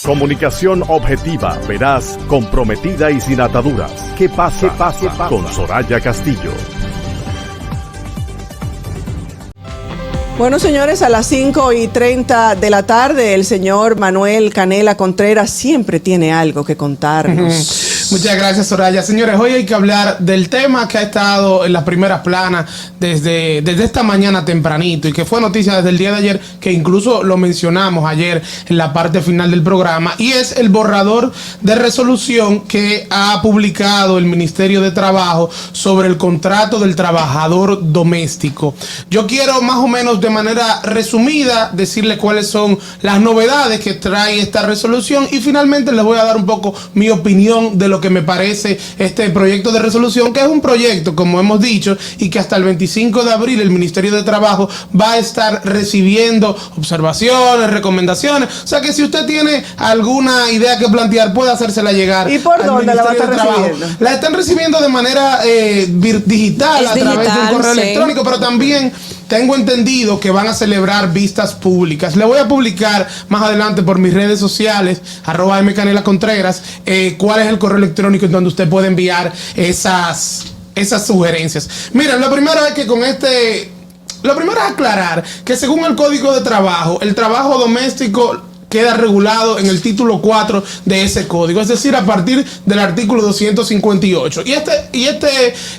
Comunicación objetiva, veraz, comprometida y sin ataduras. ¿Qué pasa? Con Soraya Castillo. Bueno, señores, a las 5:30 de la tarde, el señor Manuel Canela Contreras siempre tiene algo que contarnos. Muchas gracias, Soraya. Señores, hoy hay que hablar del tema que ha estado en las primeras planas desde esta mañana tempranito y que fue noticia desde el día de ayer, que incluso lo mencionamos ayer en la parte final del programa, y es el borrador de resolución que ha publicado el Ministerio de Trabajo sobre el contrato del trabajador doméstico. Yo quiero más o menos de manera resumida decirles cuáles son las novedades que trae esta resolución y finalmente les voy a dar un poco mi opinión de lo que me parece este proyecto de resolución, que es un proyecto, como hemos dicho, y que hasta el 25 de abril el Ministerio de Trabajo va a estar recibiendo observaciones, recomendaciones. O sea que si usted tiene alguna idea que plantear, puede hacérsela llegar. ¿Y por dónde la va a estar recibiendo? La están recibiendo de manera digital, a través de un correo electrónico, pero también tengo entendido que van a celebrar vistas públicas. Le voy a publicar más adelante por mis redes sociales, @mcanelacontreras, cuál es el correo electrónico en donde usted puede enviar esas sugerencias. Miren, lo primero es aclarar que según el Código de Trabajo, el trabajo doméstico queda regulado en el título 4 de ese código, es decir, a partir del artículo 258.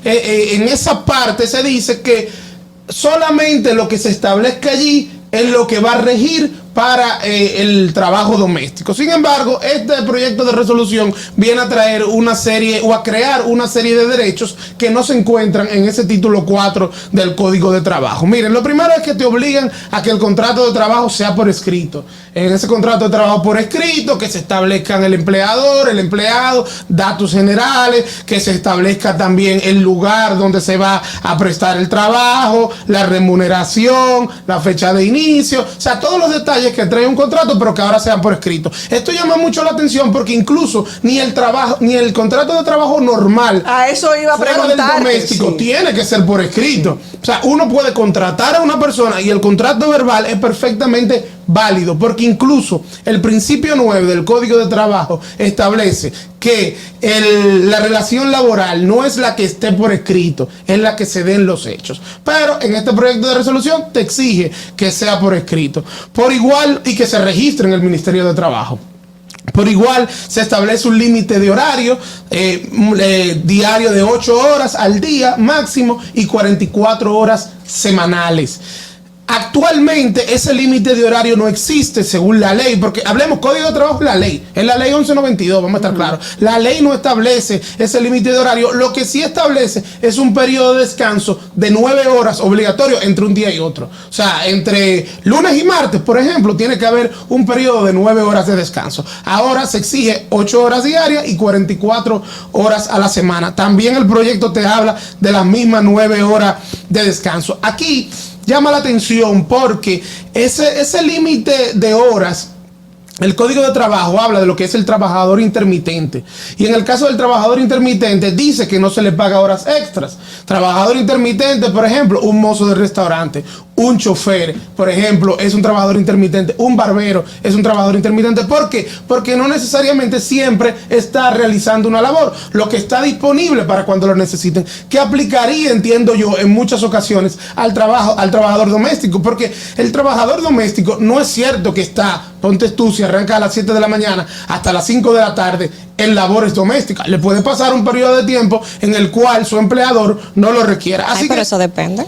En esa parte se dice que solamente lo que se establezca allí es lo que va a regir para el trabajo doméstico. Sin embargo, este proyecto de resolución viene a traer una serie o a crear una serie de derechos que no se encuentran en ese título 4 del Código de Trabajo. Miren, lo primero es que te obligan a que el contrato de trabajo sea por escrito. En ese contrato de trabajo por escrito, que se establezcan el empleador, el empleado, datos generales, que se establezca también el lugar donde se va a prestar el trabajo, la remuneración, la fecha de inicio, o sea, todos los detalles que trae un contrato, pero que ahora sean por escrito. Esto llama mucho la atención porque incluso ni el contrato de trabajo normal, a eso iba a preguntar, del doméstico, sí, tiene que ser por escrito. O sea, uno puede contratar a una persona y el contrato verbal es perfectamente válido, porque incluso el principio 9 del Código de Trabajo establece que la relación laboral no es la que esté por escrito, es la que se den los hechos. Pero en este proyecto de resolución te exige que sea por escrito, por igual, y que se registre en el Ministerio de Trabajo. Por igual se establece un límite de horario diario de 8 horas al día máximo y 44 horas semanales. Actualmente ese límite de horario no existe según la ley, porque hablemos Código de Trabajo, la ley, es la ley 1192, vamos a estar claros. La ley no establece ese límite de horario, lo que sí establece es un periodo de descanso de 9 horas obligatorio entre un día y otro. O sea, entre lunes y martes, por ejemplo, tiene que haber un periodo de 9 horas de descanso. Ahora se exige 8 horas diarias y 44 horas a la semana. También el proyecto te habla de las mismas 9 horas de descanso. Aquí llama la atención porque ese límite de horas, el Código de Trabajo habla de lo que es el trabajador intermitente. Y en el caso del trabajador intermitente dice que no se le paga horas extras. Trabajador intermitente, por ejemplo, un mozo de restaurante, un chofer, por ejemplo, es un trabajador intermitente, un barbero es un trabajador intermitente. ¿Por qué? Porque no necesariamente siempre está realizando una labor, lo que está disponible para cuando lo necesiten, que aplicaría, entiendo yo, en muchas ocasiones al trabajador doméstico, porque el trabajador doméstico no es cierto que está, ponte tú, si arranca a las 7 de la mañana hasta las 5 de la tarde en labores domésticas. Le puede pasar un periodo de tiempo en el cual su empleador no lo requiera. Así pero eso depende.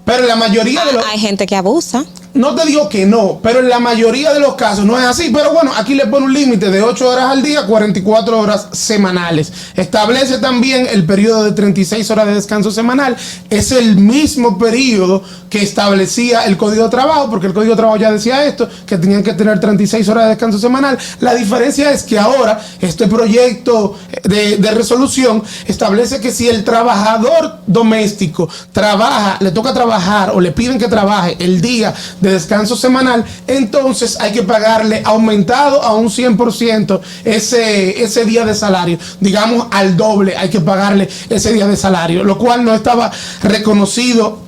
Pero en la mayoría de los... Hay gente que abusa. No te digo que no, pero en la mayoría de los casos no es así. Pero bueno, aquí le pone un límite de 8 horas al día, 44 horas semanales. Establece también el periodo de 36 horas de descanso semanal. Es el mismo periodo que establecía el Código de Trabajo, porque el Código de Trabajo ya decía esto, que tenían que tener 36 horas de descanso semanal. La diferencia es que ahora este proyecto de resolución establece que si el trabajador doméstico trabaja, le toca trabajar o le piden que trabaje el día de descanso semanal, entonces hay que pagarle aumentado a un 100% ese día de salario, digamos al doble hay que pagarle ese día de salario, lo cual no estaba reconocido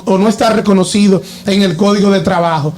no está reconocido en el Código de Trabajo.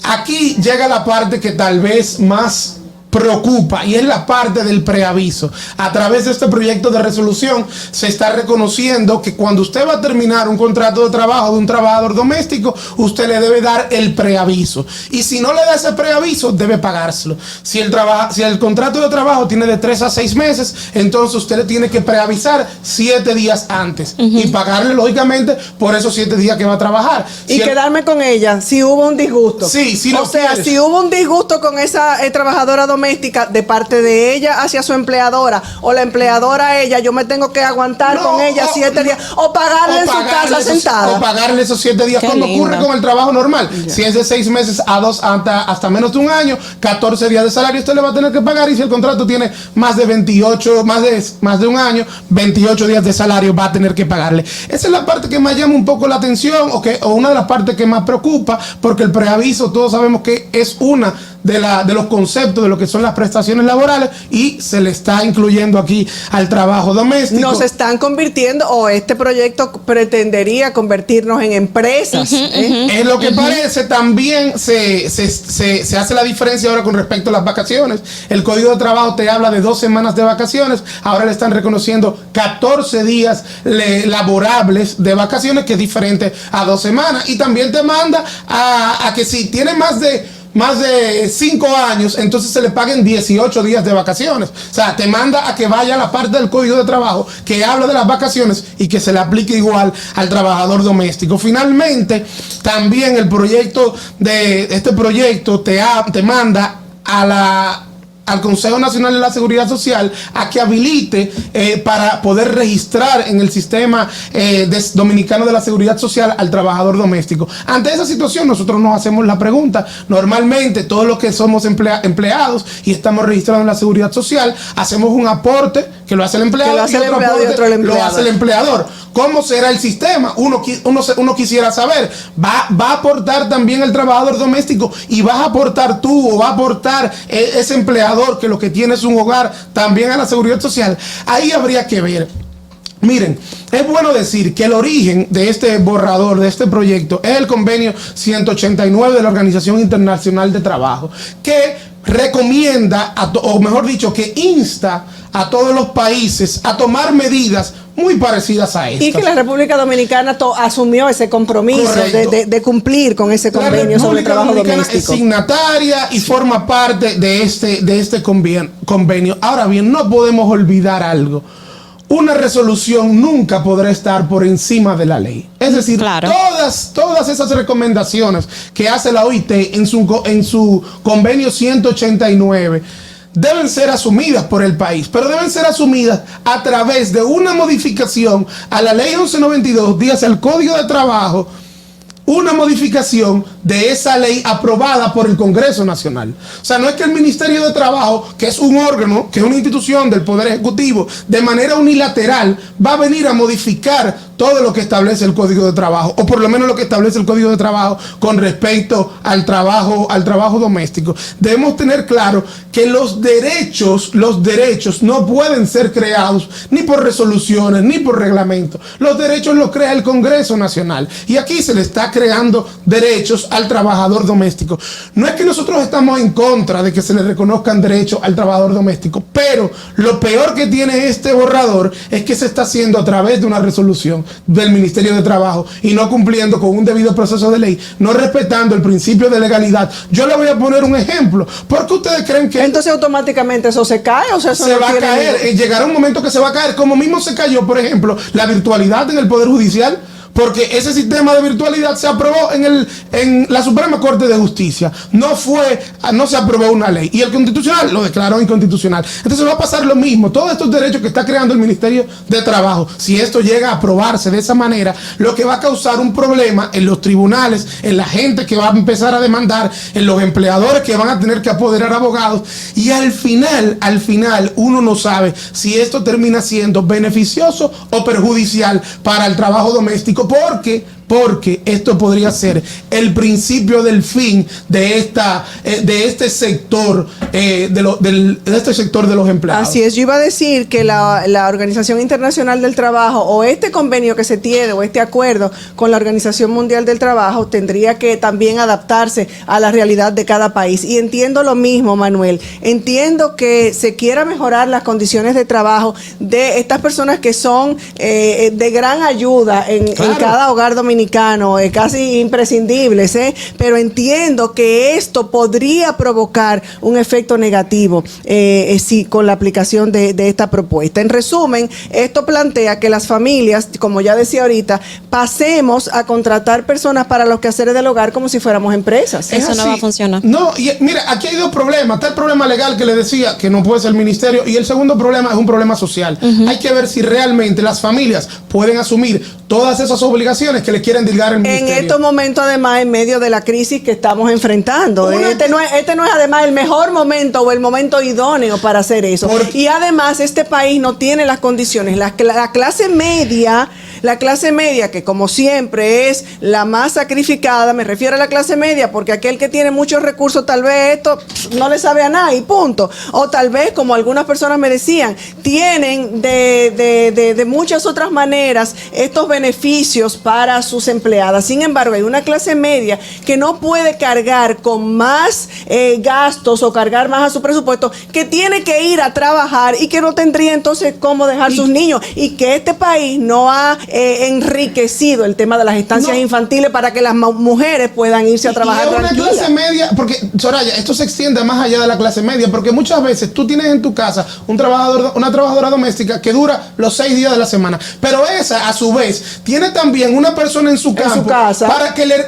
Aquí llega la parte que tal vez más preocupa, y es la parte del preaviso. A través de este proyecto de resolución se está reconociendo que cuando usted va a terminar un contrato de trabajo de un trabajador doméstico, usted le debe dar el preaviso, y si no le da ese preaviso, debe pagárselo. Si el contrato de trabajo tiene de 3 a 6 meses, entonces usted le tiene que preavisar 7 días antes y pagarle lógicamente por esos 7 días que va a trabajar. Y quedarme con ella si hubo un disgusto. Sí, si o sea, quieres. Si hubo un disgusto con esa trabajadora doméstica de parte de ella hacia su empleadora, o la empleadora a ella, yo me tengo que aguantar con ella 7 días, o pagarle en su casa sentada. O pagarle esos 7 días. Qué cuando linda. ocurre con el trabajo normal. Si es de 6 meses a 2, hasta menos de un año, 14 días de salario usted le va a tener que pagar, y si el contrato tiene más de 28, más de un año, 28 días de salario va a tener que pagarle. Esa es la parte que más llama un poco la atención, o una de las partes que más preocupa, porque el preaviso todos sabemos que es una de los conceptos de lo que son las prestaciones laborales, y se le está incluyendo aquí al trabajo doméstico. Nos están convirtiendo, o este proyecto pretendería convertirnos en empresas. Es lo que parece. También se hace la diferencia ahora con respecto a las vacaciones. El Código de Trabajo te habla de 2 semanas de vacaciones, ahora le están reconociendo 14 días laborables de vacaciones, que es diferente a 2 semanas, y también te manda a que si tiene más de 5 años, entonces se le paguen 18 días de vacaciones. O sea, te manda a que vaya a la parte del Código de Trabajo que habla de las vacaciones y que se le aplique igual al trabajador doméstico. Finalmente, también este proyecto te manda al Consejo Nacional de la Seguridad Social a que habilite para poder registrar en el sistema dominicano de la Seguridad Social al trabajador doméstico. Ante esa situación, nosotros nos hacemos la pregunta. Normalmente, todos los que somos empleados y estamos registrados en la Seguridad Social, hacemos un aporte que lo hace el empleado, y otro aporte lo hace el empleador. ¿Cómo será el sistema? Uno quisiera saber. ¿Va a aportar también el trabajador doméstico, y vas a aportar tú, o va a aportar ese empleador que lo que tiene es un hogar también a la Seguridad Social? Ahí habría que ver. Miren, es bueno decir que el origen de este borrador, de este proyecto, es el convenio 189 de la Organización Internacional de Trabajo, que recomienda, o mejor dicho, que insta a todos los países a tomar medidas muy parecidas a estas. Y que la República Dominicana asumió ese compromiso de cumplir con ese convenio sobre el trabajo doméstico. Es signataria y forma parte de este convenio. Ahora bien, no podemos olvidar algo. Una resolución nunca podrá estar por encima de la ley. Es decir, claro, todas esas recomendaciones que hace la OIT en su convenio 189 deben ser asumidas por el país, pero deben ser asumidas a través de una modificación a la ley 1192, dígase el Código de Trabajo, una modificación de esa ley aprobada por el Congreso Nacional. O sea, no es que el Ministerio de Trabajo, que es un órgano, que es una institución del Poder Ejecutivo, de manera unilateral va a venir a modificar todo lo que establece el Código de Trabajo, o por lo menos lo que establece el Código de Trabajo con respecto al trabajo doméstico. Debemos tener claro que los derechos no pueden ser creados ni por resoluciones ni por reglamentos. Los derechos los crea el Congreso Nacional, y aquí se le está creando derechos al trabajador doméstico. No es que nosotros estamos en contra de que se le reconozcan derechos al trabajador doméstico, pero lo peor que tiene este borrador es que se está haciendo a través de una resolución del Ministerio de Trabajo, y no cumpliendo con un debido proceso de ley, no respetando el principio de legalidad. Yo le voy a poner un ejemplo. ¿Por qué ustedes creen que entonces automáticamente eso se cae? O sea, eso se no va a tiene caer? Llegará un momento que se va a caer, como mismo se cayó, por ejemplo, la virtualidad en el Poder Judicial. Porque ese sistema de virtualidad se aprobó en la Suprema Corte de Justicia. No se aprobó una ley. Y el Constitucional lo declaró inconstitucional. Entonces va a pasar lo mismo. Todos estos derechos que está creando el Ministerio de Trabajo, si esto llega a aprobarse de esa manera, lo que va a causar un problema en los tribunales, en la gente que va a empezar a demandar, en los empleadores que van a tener que apoderar abogados. Y al final, uno no sabe si esto termina siendo beneficioso o perjudicial para el trabajo doméstico, porque porque esto podría ser el principio del fin de este sector de este sector de los empleados. Así es, yo iba a decir que la Organización Internacional del Trabajo o este convenio que se tiene o este acuerdo con la Organización Mundial del Trabajo tendría que también adaptarse a la realidad de cada país. Y entiendo lo mismo, Manuel, entiendo que se quiera mejorar las condiciones de trabajo de estas personas que son de gran ayuda en cada hogar dominicano, casi imprescindibles, pero entiendo que esto podría provocar un efecto negativo sí, con la aplicación de esta propuesta. En resumen, esto plantea que las familias, como ya decía ahorita, pasemos a contratar personas para los quehaceres del hogar como si fuéramos empresas. Eso no va a funcionar. No, y mira, aquí hay dos problemas. Está el problema legal que le decía que no puede ser el ministerio, y el segundo problema es un problema social. Hay que ver si realmente las familias pueden asumir todas esas obligaciones que le quieren delegar el ministerio. En estos momentos, además, en medio de la crisis que estamos enfrentando. Este no es además el mejor momento o el momento idóneo para hacer eso. Y además, este país no tiene las condiciones. La clase media, que como siempre es la más sacrificada, me refiero a la clase media, porque aquel que tiene muchos recursos, tal vez esto no le sabe a nada y punto. O tal vez, como algunas personas me decían, tienen de muchas otras maneras estos beneficios para sus empleadas. Sin embargo, hay una clase media que no puede cargar con más gastos o cargar más a su presupuesto, que tiene que ir a trabajar y que no tendría entonces cómo dejar sus niños, y que este país no ha enriquecido el tema de las estancias infantiles para que las mujeres puedan irse a trabajar tranquilas. Una clase media, porque Soraya, esto se extiende más allá de la clase media, porque muchas veces tú tienes en tu casa una trabajadora doméstica que dura los 6 días de la semana, pero esa a su vez tiene también una persona en su casa para que le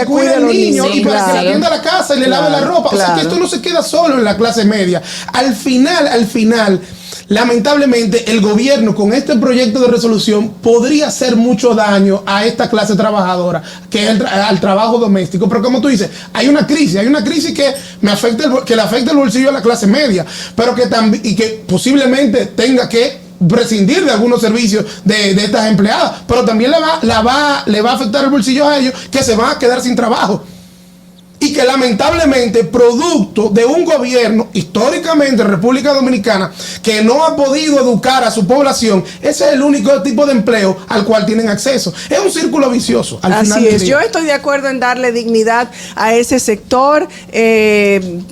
cuide al niño y para que le atienda la casa y le lave la ropa. O sea que esto no se queda solo en la clase media. Al final, lamentablemente, el gobierno con este proyecto de resolución podría hacer mucho daño a esta clase trabajadora, que es al trabajo doméstico. Pero como tú dices, hay una crisis que le afecta el bolsillo a la clase media, pero que también, y que posiblemente tenga que prescindir de algunos servicios de estas empleadas, pero también le va a afectar el bolsillo a ellos, que se van a quedar sin trabajo. Y que lamentablemente, producto de un gobierno históricamente en República Dominicana que no ha podido educar a su población, ese es el único tipo de empleo al cual tienen acceso. Es un círculo vicioso. Así es, yo estoy de acuerdo en darle dignidad a ese sector.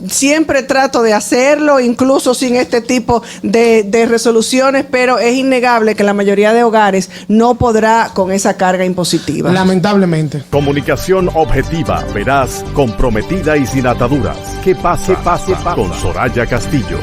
Siempre trato de hacerlo, incluso sin este tipo de resoluciones, pero es innegable que la mayoría de hogares no podrá con esa carga impositiva. Lamentablemente. Comunicación objetiva, veraz, comprometida y sin ataduras. ¿Qué pasa? Con Soraya Castillo.